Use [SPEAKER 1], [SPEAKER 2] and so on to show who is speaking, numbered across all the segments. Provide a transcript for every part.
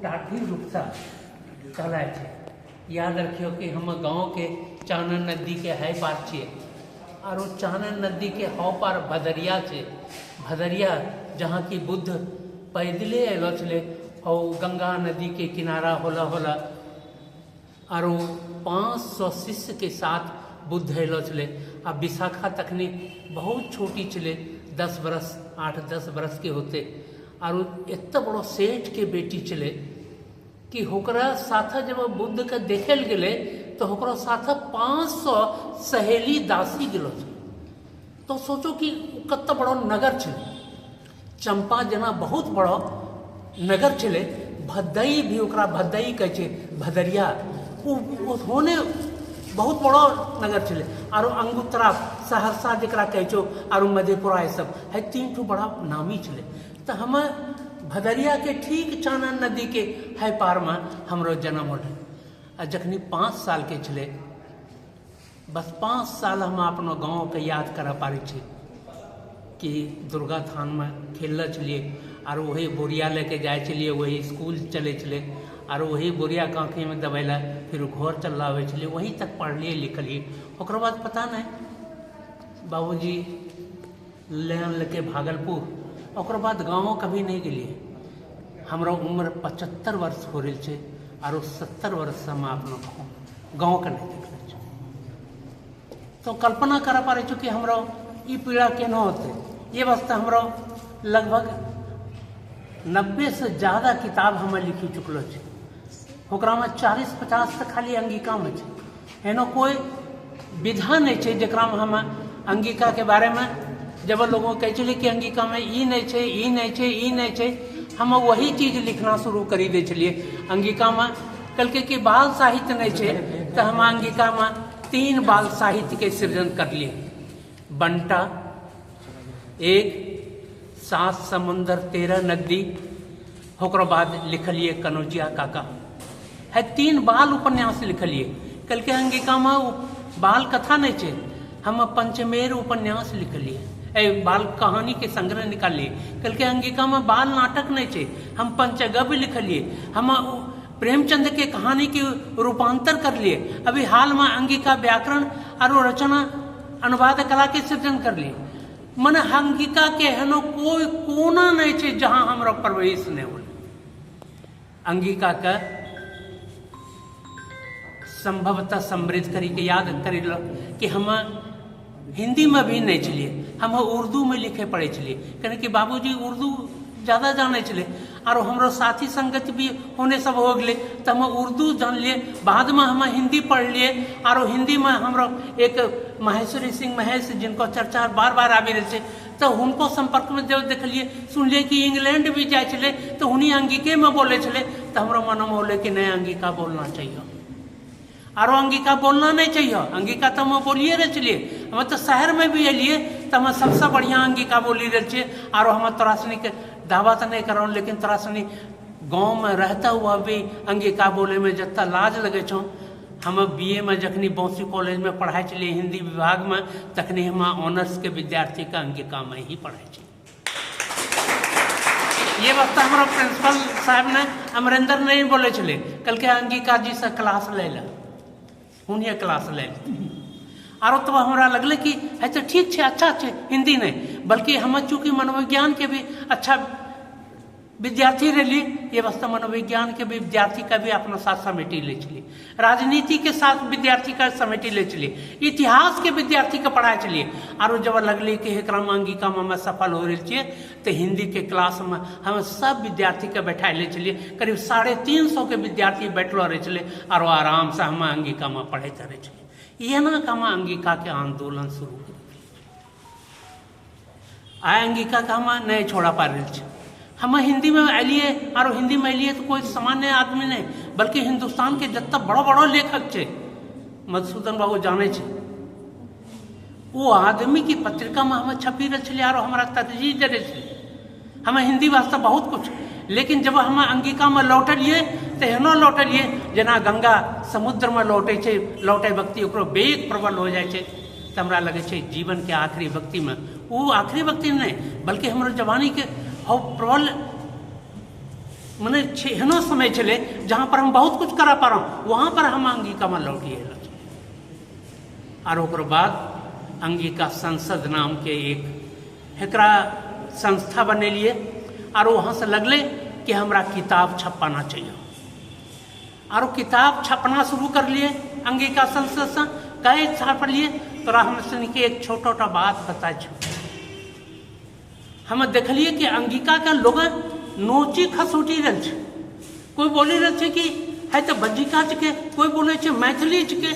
[SPEAKER 1] टाठी वृक्षा कहलाय छै। याद रखियो कि हम गाँव के चानन नदी के है पार छिए, और वो चानन नदी के हौ पार भदरिया छै। भदरिया जहाँ की बुद्ध पैदले अलो छले, और गंगा नदी के किनारा होला होला, और 500 शिष्य के साथ बुद्ध अलो छले। आ विशाखा तखनी बहुत छोटी छले, 10 बरस 8-10 बरस के होते, और एत बड़ो सेठ के बेटी छले कि होकरा साथ जब बुद्ध के देखल गेले तो होकरा साथ 500 सहेली दासी गेलो छे। तो सोचो कि कत बड़ो नगर छले, चंपा जना बहुत बड़ो नगर छले। भदई भी ओकरा भदई कहे छे, भदरिया वो होने बहुत बड़ो नगर छले। और अंगुत्तरा सहरसा जरा कहे छो, और मधेपुरा ये सब है 3 ठो बड़ा नामी छले। तो हम भदरिया के ठीक चानन नदी के है पार में हमरो जन्म होले। जखनी 5 साल के छले, बस 5 साल हम अपनो गाँव के याद कर पारे छे कि दुर्गा थान में खेल छलिए, और वही बोरिया लेके जाए छलिए, वही स्कूल चले छले, और वही बोरिया कांखी में दबेला, फिर घर चल आवे छलिए, वहीं तक पढ़लिए लिखलिए। ओकर बाद पता नहीं बाबूजी लेन लेके भागलपुर, ओकर बाद गाँव कभी नहीं गेलिए। हमारा उम्र 75 वर्ष हो रही है, और 70 वर्ष से हम अपना गाँव का नहीं देख रहे। तो कल्पना कर पा रहे कि हमरा ई पीड़ा केना होते। ये वास्ते हमरा लगभग 90 से ज़्यादा किताब हमें लिखी चुकलो छे। ओकरा में 40-50 तक खाली अंगिका में छे। एनो कोई विधा नहीं छे जकरा में हम अंगिका के बारे में जब लोगों कहे छे कि अंगिका में ई नहीं छे, ई नहीं छे, ई नहीं छे, हम वही चीज लिखना शुरू करी दे छलिए। अंगिका में कल के बाल साहित्य नहीं छे, तो हम अंगिका में 3 बाल साहित्य के सृजन कर लिए। बंटा 1, 7 समुंदर 13 नदी, होकर बाद लिखलिए कनौजिया काका है 3 बाल उपन्यास लिखलिए। कल के अंगिका में बाल कथा नहीं छे, हम पंचमेर उपन्यास लिखलिए, बाल कहानी के संग्रह निकालिए। कल के अंगिका में बाल नाटक नहीं छे, हम पंचगव्य लिखलिए, हम प्रेमचंद के कहानी के रूपांतर कर लिए। अभी हाल में अंगिका व्याकरण और रचना अनुवाद कला के सृजन कर लिए। मन अंगिका के हनो कोई कोना नहीं छे जहां हमरा प्रवेश नहीं हो। अंगिका का संभवतः समृद्ध करी के याद करी लो कि हम हिंदी में भी नहीं चलिए, हम उर्दू में लिखे पढ़े चलिए, कहने कि बाबूजी उर्दू ज़्यादा जाने चले, और हमारो साथी संगत भी होने सब हो गए, तो हम उर्दू जान लिए। बाद में हम हिंदी पढ़ लिए, और हिंदी में हमारो एक महेश्वरी सिंह महेश जिनको चर्चा बार बार आबि रहे, तो उनको संपर्क में जब देखलिए सुनलिए कि इंग्लैंड भी जाए चले, तो उन्हीं अंगिके में बोले चले, तो हमारो मन में होले कि नहीं अंगिका बोलना चाहिए, और अंगिका बोलना नहीं चाहिए। अंगिका तो हम बोलिए रहे चलिए, हम तो शहर में भी एलिए तो हम सबसे बढ़िया अंगिका बोली रहे छे। और हम तोरा सनी के दावा तो नहीं करो, लेकिन तोरा सनी गाँव में रहता हुआ भी अंगिका बोले में जितना लाज लगे छो। हम BA में जखनी बौसी कॉलेज में पढ़ाई चलिए हिंदी विभाग में, तखनी हम ऑनर्स के विद्यार्थी का अंगिका में ही पढ़ाई चलिए। ये वक्त हमारा प्रिंसिपल साहब ने अमरिंदर नहीं बोले चले, कल के अंगिका जी से क्लास ले ला, उन्हें क्लास ले और तब हमारा लगले कि है तो ठीक है, अच्छा है, हिंदी नहीं बल्कि हम चूँकि मनोविज्ञान के भी अच्छा विद्यार्थी रही, ये वास्तव मनोविज्ञान के भी विद्यार्थी का भी अपना साथ समेटी ले चलिए, राजनीति के साथ विद्यार्थी का समेटी ले चलिए, इतिहास के विद्यार्थी का पढ़ाई चलिए। और जब लगले कि एकराम अंगिका में हम सफल हो रही छे, तो हिंदी के क्लास में हम सब विद्यार्थी के बैठा ले चलिए। करीब 350 के विद्यार्थी बैठलो रहे चले, और आराम से हम अंगिका में पढ़े रहे चलिए। ये ना हम अंगिका के आंदोलन शुरू कर आए, अंगिका का हम नहीं छोड़ा पा रहे थे। हम हिंदी में अलिए, और हिंदी में अलिए तो कोई सामान्य आदमी नहीं, बल्कि हिंदुस्तान के जितना बड़ा बड़ा लेखक छे, मधुसूदन बाबू जाने छे, वो आदमी की पत्रिका में हम छपी रहे छे, और हमारा तरजीह दे रहे छे। हम हिंदी वास्ते बहुत कुछ, लेकिन जब हम अंगिका में लौटलिए तो एहनो लौटलिए जना गंगा समुद्र में लौटे छे, लौटे व्यक्ति ओकरो वेग प्रबल हो जाए छे। तो हमरा लगे छे जीवन के आखिरी व्यक्ति में, वो आखिरी व्यक्ति नहीं बल्कि हमारे जवानी के प्रबल मैंने एहनो समय चले जहाँ पर हम बहुत कुछ करा पा रहा हूँ, वहाँ पर हम अंगिका में लौटिए। और ओकर बाद अंगिका संसद नाम के एक संस्था बनेलिए और वहाँ से लगले कि हमरा किताब छपाना चाहिए। और किताब छपना शुरू कर लिए अंगिका संसद से। कई साल पर लिए तोरा हम सुन के एक छोटा बात बता छो। हम देखलिए कि अंगिका के लोग नोची खसोटी रहे छे। कोई बोली रहे छे कि है तो बज्जिका के, कोई बोले छे मैथिली के।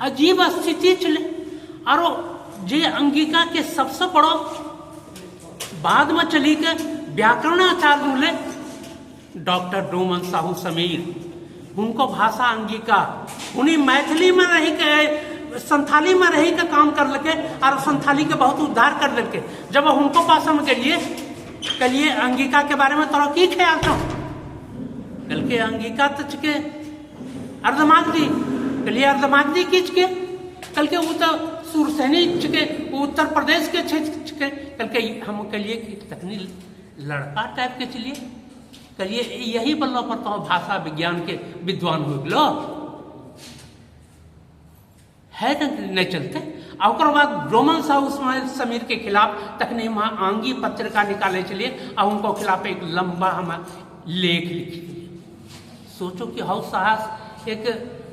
[SPEAKER 1] अजीब स्थिति चले। और जे अंगिका के सबसे बड़ो बाद में चली के व्याकरणाचार्य बोले डॉक्टर डोमन साहू समीर। उनको भाषा अंगिका उन्हीं मैथिली में रही के, संथाली में रही के काम कर लगे और संथाली के बहुत उद्धार कर लेके। जब उनको पास हम कलिए अंगिका के बारे में तोरा की ख्याल था? कल के अंगिका तच के अर्धमागधी, कलिए अर्धमागधी किच के, कल के वो तो सुरसैनी के उत्तर प्रदेश के क्षेत्र के। कल के हम कलिए कि तकनी लड़का टाइप के चलिए, कलिए यही बल्ला पर तो भाषा विज्ञान के विद्वान हो गलो है नहीं चलते। और बाद डोमन साहू समीर के खिलाफ तकनी वहाँ आंगी पत्रिका निकाले चलिए और उनको खिलाफ एक लंबा हम लेख लिखी। सोचो कि हाउ साहस एक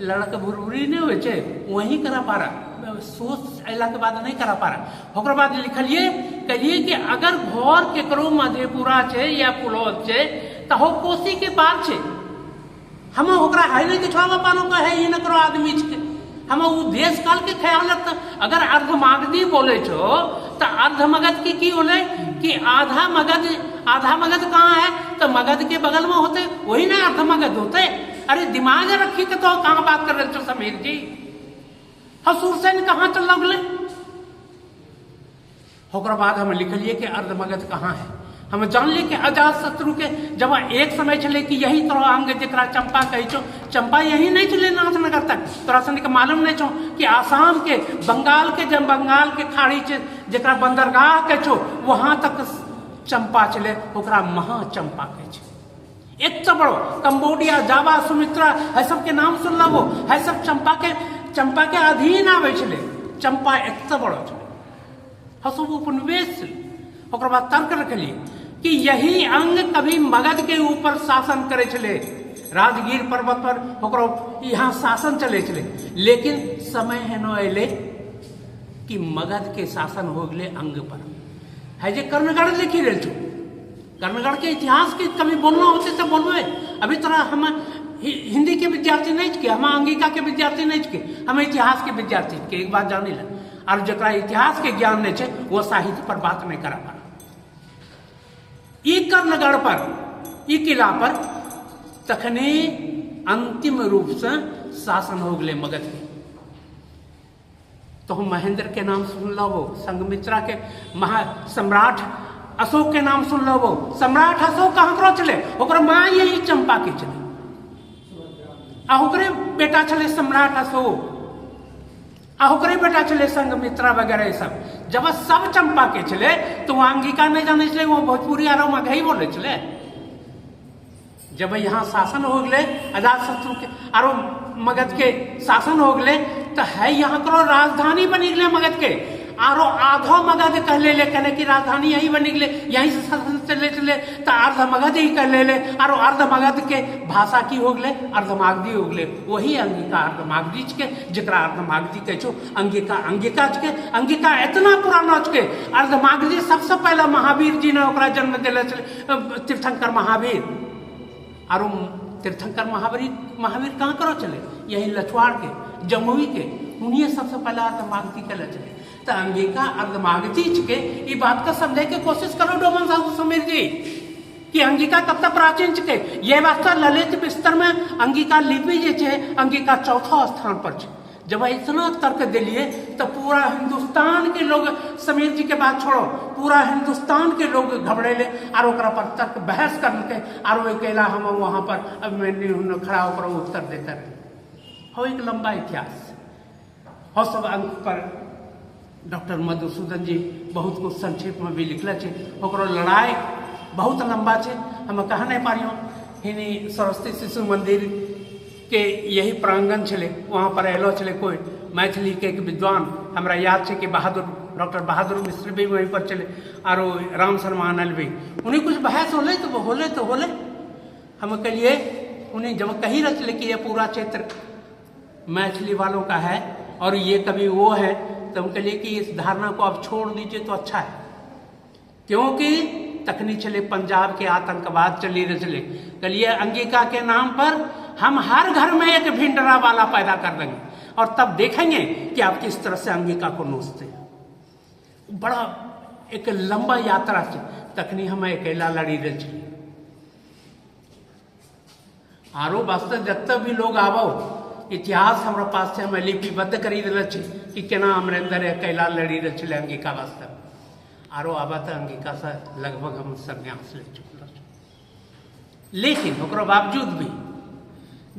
[SPEAKER 1] लड़का भुरभुरी नहीं हुए छे वही करा पा रहा, सोच अला के बाद नहीं करा पा रहा। ओकर बाद लिखलिए कहिए कि अगर घर केकरो मधेपुरा छे या पुलौद छे तो हो कोसी के पार छे, हम ओकरा है नहीं दिखवा पानो का है ही न करो आदमी छे। हम वो देश काल के ख्याल रखता। अगर अर्धमागधी बोले छो तो अर्धमगध की बोले कि आधा मगध कहाँ है? तो मगध के बगल में होते वही ना अर्धमगध होते। अरे दिमाग रखी के तो कहाँ बात कर रहे छो समीर जी? हसूर सेन कहाँ चल लगले? होकर बाद हम लिखलिए कि अर्धमगध कहाँ है। हम जान लिए कि अजात शत्रु के जब एक समय चले कि यही तरह अंग जरा चंपा कही छो, चंपा यही नहीं चले नाथनगर तक। तोरा सन के मालूम नहीं छो कि आसाम के बंगाल के जब बंगाल के खाड़ी जरा बंदरगाह के छो वहां तक चंपा चले, ओकरा महाचंपा के छे। एक तो बड़ो कंबोडिया, जावा, सुमित्रा है सब के नाम सुन लो, है सब चंपा के अधीन आवे चले। चंपा एक तो बड़ो चले हसुब उपनिवेश। ओकर बाद तर्क रखलिए कि यही अंग कभी मगध के ऊपर शासन करे चले, राजगीर पर्वत पर ओकरो यहाँ शासन चले चले। लेकिन समय है न अले कि मगध के शासन हो गए अंग पर। है जे कर्णगढ़ लिखी रहे छो, कर्णगढ़ के इतिहास के कभी बोलना होते तो बोलवे। अभी तरह हम हिंदी के विद्यार्थी नहीं के, हम अंगिका के विद्यार्थी नहीं के, हम इतिहास के विद्यार्थी के। एक बात जानी ला, और जरा इतिहास के ज्ञान नहीं छे वो साहित्य पर बात नहीं करा पा। ई कर्णगढ़ पर, ई किला पर तखने अंतिम रूप से शासन हो गए मगध के। तो हम महेंद्र के नाम सुन लो, संघमित्रा के सम्राट अशोक के नाम सुन लो। सम्राट अशोक कहाँ करो चले? ओकर माँ यही चंपा के चले, ओकरे बेटा चले सम्राट अशोक, ओकरे बेटा चले संघमित्रा वगैरह सब। जब सब चंपा के चले तो वो अंगिका नहीं जाने चले, वो भोजपुरी आरो मगही बोले चले। जब यहाँ शासन हो गए अजात शत्रु के आरो मगध के शासन हो गए तो है यहाँ करो राजधानी बनी गए मगध के। आरो आधो मगध कह ले कहने की राजधानी यही बनी गए, यहीं से शासन चले चले तो अर्ध मगध ही कह ले। आरो अर्ध मगध के भाषा की हो गए अर्धमागधी हो गए। वही अंगिका अर्धमागधी के, जरा अर्धमागधी कह छो अंगिका के। अंगिका इतना पुराना के अर्धमागधी सबसे पहला महावीर जी ने ओकरा जन्म दिले चले, तीर्थंकर महावीर। और तीर्थंकर महावीर कहाँ करो चले? यही लछवाड़ के, जमुई के, उन्हीं सबसे पहला अर्धमागधी के चले। तो अंगिका अर्धमागधी के ये बात का समझे के कोशिश करो डोमन साहू समीर जी कि अंगिका कब तक प्राचीन के। ये बात तो ललित बिस्तर में अंगिका लिपि जे अंगिका चौथा स्थान पर छे। जब इतना तर्क दिलिए तो पूरा हिंदुस्तान के लोग, समीर जी के बात छोड़ो, पूरा हिंदुस्तान के लोग घबरेले और ओकरा पर तर्क बहस करके और वो अकेला हम वहाँ पर अब मैं खड़ा होकर उत्तर देते रहे। हो एक लंबा इतिहास हो सब अंक पर डॉक्टर मधुसूदन जी बहुत कुछ संक्षेप में भी लिखले छे। ओकरो लड़ाई बहुत लंबा छे, हम कह नहीं पा रही हूँ। हिनी सरस्वती शिशु मंदिर के यही प्रांगण छे, वहाँ पर एलो छे कोई मैथिली के एक विद्वान, हमरा याद है कि डॉक्टर बहादुर मिश्र भी वहीं पर चले, और राम शर्मा अनल भी, उन्हें कुछ बहस होले हम कहिए उन्हें जब कही रचले कि ये पूरा क्षेत्र मैथिली वालों का है और ये कभी वो है, तो हम कहिए कि इस धारणा को आप छोड़ दीजिए तो अच्छा है, क्योंकि तखनी चले पंजाब के आतंकवाद चली रचले। कहिए अंगिका के नाम पर हम हर घर में एक भिंडरा वाला पैदा कर देंगे और तब देखेंगे कि आप किस तरह से अंगिका को नोचते हैं। बड़ा एक लंबा यात्रा से तखनी हम अकेला लड़ी रचली। आरो वास्तव जत भी लोग आवो, इतिहास हमारे पास से हम लिपिबद्ध करी दिल कि केना अमरेंद्र अकेला लड़ी रचले अंगिका वास्तव। आरो आबा तो अंगिका से लगभग हम संन्यास ले चुकल। लेकिन ओकरो बावजूद भी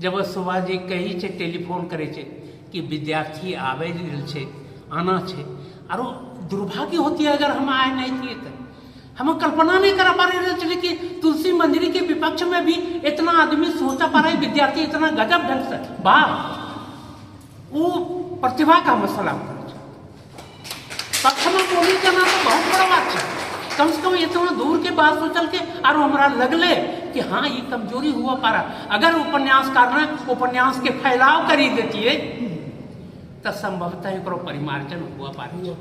[SPEAKER 1] जब सुभाष जी कही छे, टेलीफोन करे छे कि विद्यार्थी आवे छे, आना छे, आरो दुर्भाग्य होती है अगर हम आए नहीं थे तो। हम कल्पना नहीं करा पा रहे थे कि तुलसी मंदिर के विपक्ष में भी इतना आदमी सोचा पा रहे, विद्यार्थी इतना गजब ढंग से वाह, वो प्रतिभा का मसला पक्ष में बोली करना तो बहुत बड़ा बात है। कम से कम इतना दूर के बात सोचल के और हमारा लगले कि हाँ ये कमजोरी हुआ पा रहा। अगर उपन्यासकार ने उपन्यास के फैलाव करी देती है तो संभवतः एक परिमार्जन हुआ पा रही।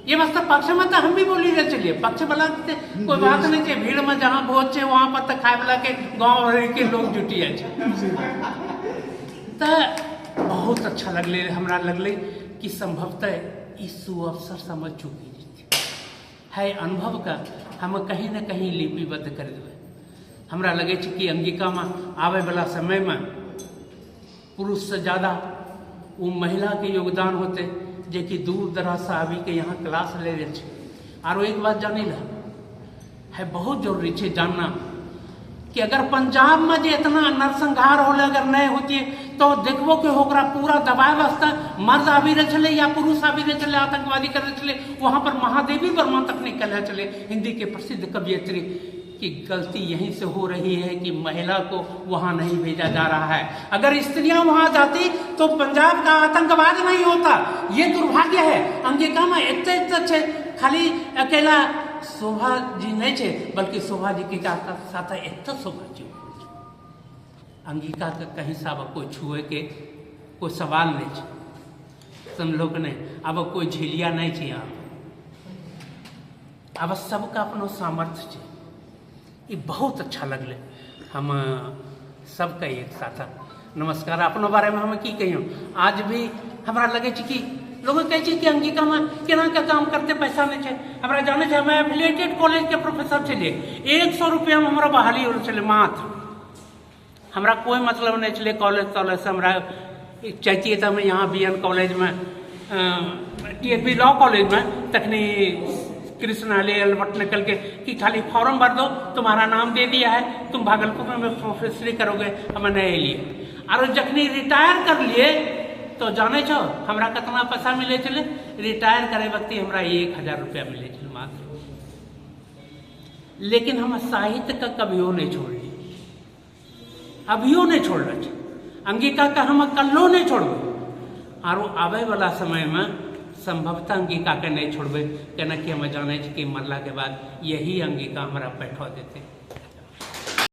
[SPEAKER 1] ये मतलब पक्ष में तो हम भी बोली रहे चलिए, पक्ष वाला कोई बात नहीं है, भीड़ में जहाँ भोज छे वहां पर तो खाए वाला के गाँव के लोग जुटी है। तो बहुत अच्छा लगले, हमरा लगले कि संभवतः इस सुअवसर समझ चुकी है अनुभव का हम कहीं न कहीं लिपिबद्ध कर देवे। हमरा लगे कि अंगिका में आवे वाला समय में पुरुष से ज्यादा वो महिला के योगदान होते, जे कि दूर दराज से आवी के यहाँ क्लास ले रहे छे। आरो एक बात जानी ला है बहुत जरूरी है जानना कि अगर पंजाब में जो इतना नरसंहार होले अगर नहीं होती तो देखबो कि होकरा पूरा दबाए वास्ता मर्द आवी रहे चले या पुरुष आवी रहे चले, आतंकवादी कर रहे चले। वहां पर महादेवी वर्मा तक निकल चले, हिंदी के प्रसिद्ध कवियत्री की गलती यहीं से हो रही है कि महिला को वहां नहीं भेजा जा रहा है। अगर स्त्रियां वहां जाती तो पंजाब का आतंकवाद नहीं होता। ये दुर्भाग्य है। अंगिका में इतने खाली अकेला शोभा जी नहीं छे, बल्कि शोभा जी के साथ इतना शोभा जी अंगिका के कहीं से अब कोई छुए के कोई सवाल नहीं छे। तुम लोग ने अब कोई झिलिया नहीं छे यहाँ, अब सबका अपनो सामर्थ्य छे। ये बहुत अच्छा लगले हम सबका एक साथ नमस्कार। अपनो बारे में हम की कहियो, आज भी हमारा लगे कि लोग कहे कि अंगिका में केना का काम करते पैसा नहीं छे। हमारा जाने छे मैं एफिलिएटेड कॉलेज के प्रोफेसर छे, 100 रुपया में हमारा बहाली हो चले मात्र। हमारा कोई मतलब नहीं चले कॉलेज तॉलेज से। हमारा चाहिए था मैं यहाँ BN कॉलेज में TFB लॉ कॉलेज में तखनी कृष्णालय अलवट निकल के कि खाली फॉर्म भर दो, तुम्हारा नाम दे दिया है, तुम भागलपुर में प्रोफेसरी करोगे। हमें नहीं लिए और जखनी रिटायर कर लिए तो जाने छो हमरा कितना पैसा मिले चले। रिटायर करे वक्त हमरा 1000 रुपया मिले चले मात्र। लेकिन हम साहित्य का कभियो नहीं छोड़ी, अभियो नहीं छोड़ रहे। अंगिका का हम कल्लो नहीं छोड़बे और आवे वाला समय में संभवतः अंगिका के नहीं छोड़बे, कहना कि हम जाने कि मरला के बाद यही अंगिका हमारा बैठा देते।